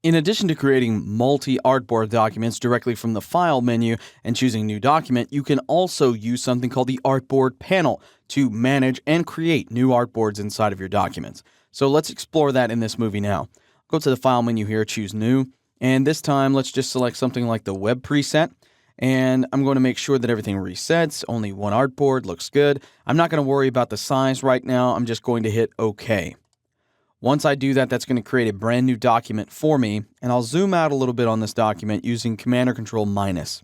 In addition to creating multi-artboard documents directly from the File menu and choosing New Document, you can also use something called the Artboard panel to manage and create new artboards inside of your documents. So let's explore that in this movie now. Go to the File menu here, choose New, and this time let's just select something like the Web preset. And I'm going to make sure that everything resets. Only one artboard looks good. I'm not going to worry about the size right now. I'm just going to hit OK. Once I do that, that's going to create a brand new document for me, and I'll zoom out a little bit on this document using Command or Control minus.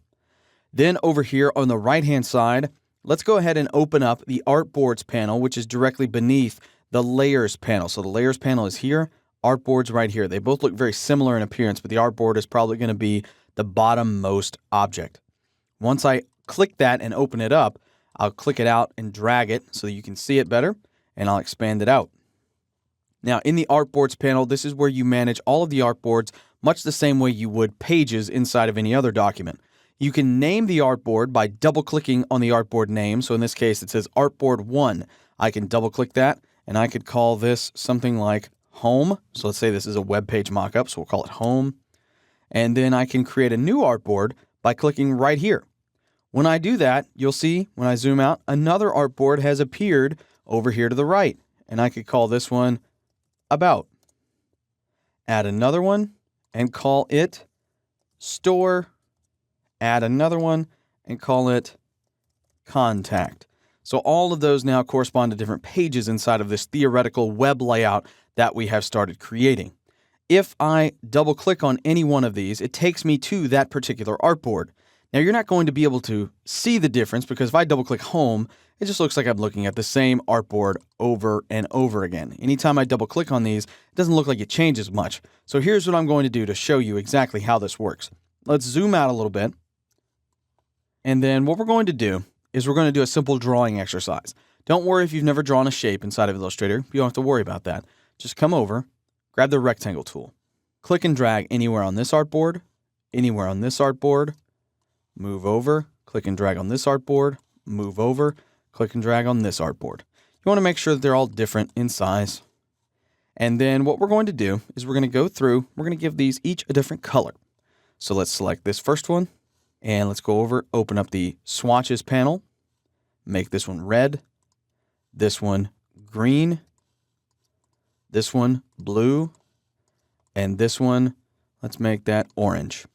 Then over here on the right-hand side, let's go ahead and open up the Artboards panel, which is directly beneath the Layers panel. So the Layers panel is here, Artboards right here. They both look very similar in appearance, but the artboard is probably going to be the bottom-most object. Once I click that and open it up, I'll click it out and drag it so that you can see it better, and I'll expand it out. Now, in the Artboards panel, this is where you manage all of the artboards much the same way you would pages inside of any other document. You can name the artboard by double-clicking on the artboard name. So in this case, it says Artboard 1. I can double-click that, and I could call this something like Home. So let's say this is a web page mockup, so we'll call it Home. And then I can create a new artboard by clicking right here. When I do that, you'll see, when I zoom out, another artboard has appeared over here to the right. And I could call this one About. Add another one and call it Store. Add another one and call it Contact. So all of those now correspond to different pages inside of this theoretical web layout that we have started creating. If I double click on any one of these, it takes me to that particular artboard. Now you're not going to be able to see the difference because if I double click Home, it just looks like I'm looking at the same artboard over and over again. Anytime I double click on these, it doesn't look like it changes much. So here's what I'm going to do to show you exactly how this works. Let's zoom out a little bit. And then what we're going to do is we're going to do a simple drawing exercise. Don't worry if you've never drawn a shape inside of Illustrator. You don't have to worry about that. Just come over, grab the rectangle tool, click and drag anywhere on this artboard, anywhere on this artboard, move over, click and drag on this artboard, move over, click and drag on this artboard. You want to make sure that they're all different in size. And then what we're going to do is we're going to go through, we're going to give these each a different color. So let's select this first one, and let's go over, open up the swatches panel, make this one red, this one green, this one blue, and this one, let's make that orange.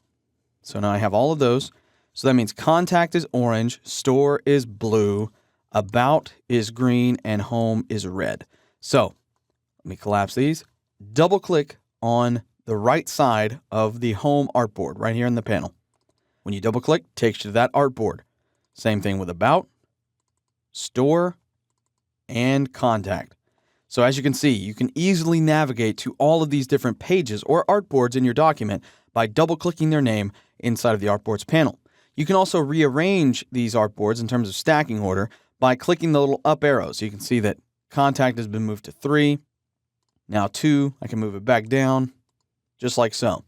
So now I have all of those. So that means Contact is orange, Store is blue, About is green, and Home is red. So let me collapse these. Double click on the right side of the Home artboard right here in the panel. When you double click, it takes you to that artboard. Same thing with About, Store, and Contact. So as you can see, you can easily navigate to all of these different pages or artboards in your document by double clicking their name inside of the Artboards panel. You can also rearrange these artboards in terms of stacking order by clicking the little up arrows. So you can see that Contact has been moved to 3, now 2. I can move it back down, just like so.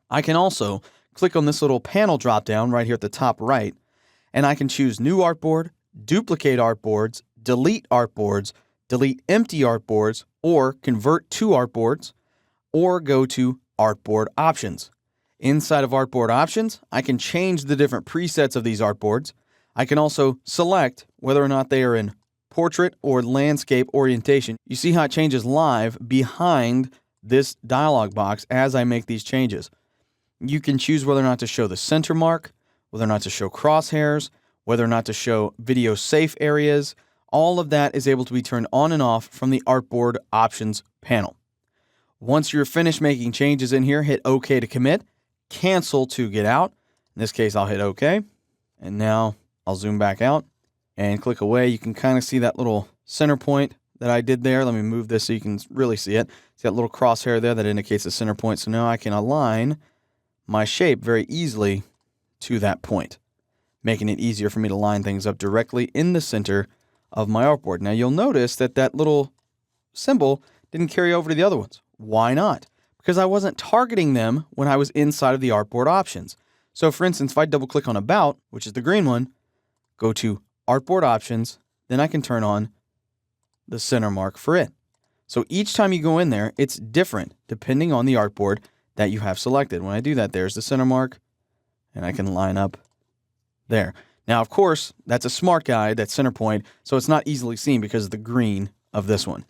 I can also click on this little panel drop down right here at the top right, and I can choose New Artboard, Duplicate Artboards, Delete Artboards, Delete Empty Artboards, or Convert to Artboards, or go to Artboard Options. Inside of Artboard Options, I can change the different presets of these artboards. I can also select whether or not they are in portrait or landscape orientation. You see how it changes live behind this dialog box as I make these changes. You can choose whether or not to show the center mark, whether or not to show crosshairs, whether or not to show video safe areas. All of that is able to be turned on and off from the Artboard Options panel. Once you're finished making changes in here, hit OK to commit, cancel to get out. In this case, I'll hit OK. And now I'll zoom back out and click away. You can kind of see that little center point that I did there. Let me move this so you can really see it. See that little crosshair there that indicates the center point. So now I can align my shape very easily to that point, making it easier for me to line things up directly in the center of my artboard. Now you'll notice that that little symbol didn't carry over to the other ones. Why not? Because I wasn't targeting them when I was inside of the Artboard Options. So for instance, if I double click on About, which is the green one, go to Artboard Options, then I can turn on the center mark for it. So each time you go in there, it's different depending on the artboard that you have selected. When I do that, there's the center mark, and I can line up there. Now, of course, that's a smart guide, that center point, so it's not easily seen because of the green of this one.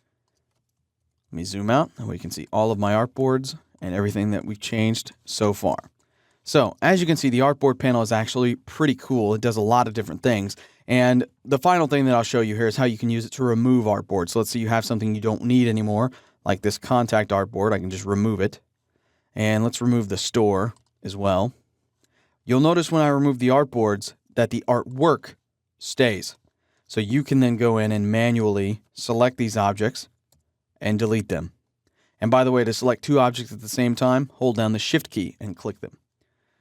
Let me zoom out, and we can see all of my artboards and everything that we've changed so far. So, as you can see, the artboard panel is actually pretty cool. It does a lot of different things. And the final thing that I'll show you here is how you can use it to remove artboards. So let's say you have something you don't need anymore, like this contact artboard. I can just remove it. And let's remove the store as well. You'll notice when I remove the artboards that the artwork stays. So you can then go in and manually select these objects and delete them. And by the way, to select two objects at the same time, hold down the Shift key and click them.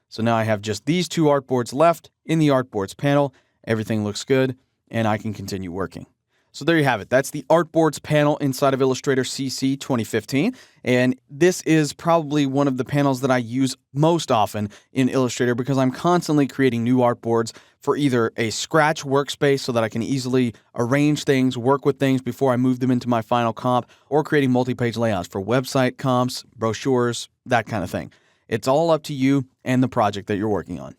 So now I have just these two artboards left in the artboards panel. Everything looks good, and I can continue working. So there you have it. That's the artboards panel inside of Illustrator CC 2015. And this is probably one of the panels that I use most often in Illustrator because I'm constantly creating new artboards for either a scratch workspace so that I can easily arrange things, work with things before I move them into my final comp, or creating multi-page layouts for website comps, brochures, that kind of thing. It's all up to you and the project that you're working on.